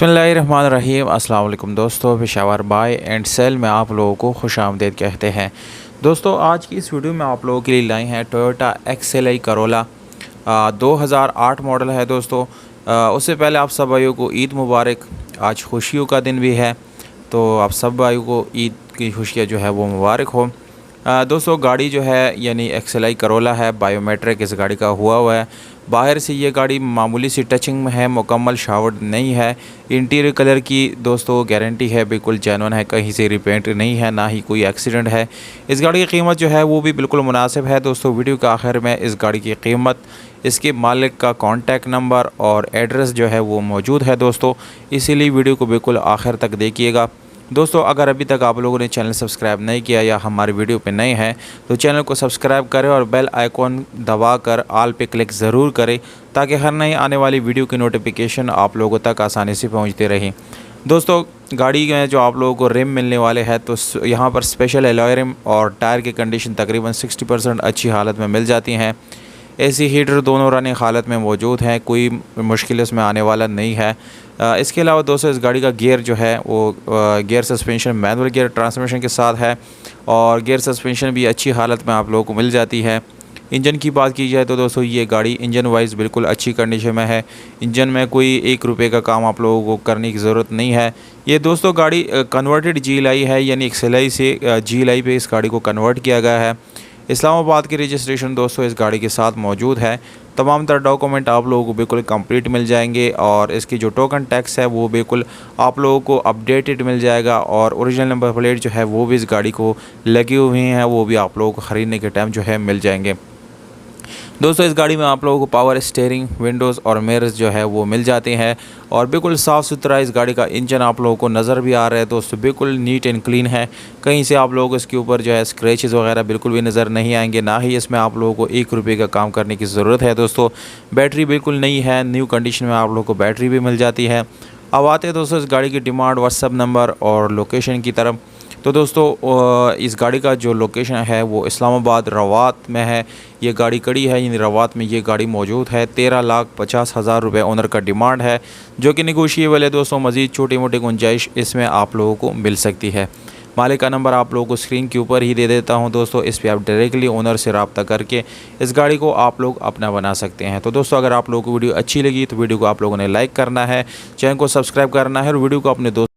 बिस्मिल्लाहिर्रहमानिर्रहीम। अस्सलाम वालेकुम दोस्तों, पेशावर बाय एंड सेल में आप लोगों को खुशामदीद कहते हैं। दोस्तों आज की इस वीडियो में आप लोगों के लिए लाए हैं टोयोटा XLI करोला 2008 मॉडल है दोस्तों। उससे पहले आप सब भाइयों को ईद मुबारक। आज खुशियों का दिन भी है, तो आप सब भाइयों को ईद की खुशियाँ जो है वो मुबारक हो। दोस्तों गाड़ी जो है यानी XLI करोला है, बायोमेट्रिक इस गाड़ी का हुआ है। बाहर से ये गाड़ी मामूली सी टचिंग में है, मुकम्मल शावर्ड नहीं है। इंटीरियर कलर की दोस्तों गारंटी है, बिल्कुल जेन्युइन है, कहीं से रिपेंट नहीं है, ना ही कोई एक्सीडेंट है। इस गाड़ी की कीमत जो है वो भी बिल्कुल मुनासिब है दोस्तों। वीडियो के आखिर में इस गाड़ी की कीमत, इसके मालिक का कॉन्टैक्ट नंबर और एड्रेस जो है वो मौजूद है दोस्तों, इसीलिए वीडियो को बिल्कुल आखिर तक देखिएगा। दोस्तों अगर अभी तक आप लोगों ने चैनल सब्सक्राइब नहीं किया या हमारी वीडियो पे नए हैं तो चैनल को सब्सक्राइब करें और बेल आइकॉन दबाकर ऑल पे क्लिक ज़रूर करें, ताकि हर नई आने वाली वीडियो की नोटिफिकेशन आप लोगों तक आसानी से पहुंचती रहे। दोस्तों गाड़ी में जो आप लोगों को रिम मिलने वाले हैं, तो यहाँ पर स्पेशल एलॉय रिम और टायर की कंडीशन तकरीबन 60% अच्छी हालत में मिल जाती हैं। एसी हीटर दोनों रनिंग हालत में मौजूद हैं, कोई मुश्किल इसमें आने वाला नहीं है। इसके अलावा दोस्तों इस गाड़ी का गियर जो है वो gear suspension manual gear transmission के साथ है, और गियर सस्पेंशन भी अच्छी हालत में आप लोगों को मिल जाती है। इंजन की बात की जाए तो दोस्तों ये गाड़ी इंजन वाइज बिल्कुल अच्छी कंडीशन में है। इंजन में कोई 1 रुपये का काम आप लोगों को करने की ज़रूरत नहीं है। ये दोस्तों गाड़ी कन्वर्टेड GLI है, यानी XLI से GLI पे इस गाड़ी को कन्वर्ट किया गया है। इस्लामाबाद की रजिस्ट्रेशन दोस्तों इस गाड़ी के साथ मौजूद है। तमाम तरह डॉक्यूमेंट आप लोगों को बिल्कुल कंप्लीट मिल जाएंगे, और इसकी जो टोकन टैक्स है वो बिल्कुल आप लोगों को अपडेटेड मिल जाएगा, और ओरिजिनल नंबर प्लेट जो है वो भी इस गाड़ी को लगी हुई हैं, वो भी आप लोगों को ख़रीदने के टाइम जो है मिल जाएंगे। दोस्तों इस गाड़ी में आप लोगों को पावर स्टीयरिंग, विंडोज़ और मिरर्स जो है वो मिल जाते हैं, और बिल्कुल साफ़ सुथरा इस गाड़ी का इंजन आप लोगों को नज़र भी आ रहा है दोस्तों, बिल्कुल नीट एंड क्लीन है। कहीं से आप लोगों को इसके ऊपर जो है स्क्रैचेस वगैरह बिल्कुल भी नज़र नहीं आएंगे, ना ही इसमें आप लोगों को 1 रुपये का काम करने की ज़रूरत है दोस्तों। बैटरी बिल्कुल नई है, न्यू कंडीशन में आप लोगों को बैटरी भी मिल जाती है। अब आते हैं दोस्तों इस गाड़ी की डिमांड, व्हाट्सअप नंबर और लोकेशन की तरफ। तो दोस्तों इस गाड़ी का जो लोकेशन है वो इस्लामाबाद रवात में है। ये गाड़ी कड़ी है, यानी रवात में ये गाड़ी मौजूद है। 13,50,000 रुपये ओनर का डिमांड है, जो कि निगोशिएबल है दोस्तों। मज़ीद छोटी मोटी गुंजाइश इसमें आप लोगों को मिल सकती है। मालिक का नंबर आप लोगों को स्क्रीन के ऊपर ही दे देता हूं दोस्तों, इस पर आप डायरेक्टली ओनर से रब्ता करके इस गाड़ी को आप लोग अपना बना सकते हैं। तो दोस्तों अगर आप लोगों को वीडियो अच्छी लगी तो वीडियो को आप लोगों ने लाइक करना है, चैनल को सब्सक्राइब करना है, और वीडियो को अपने दोस्त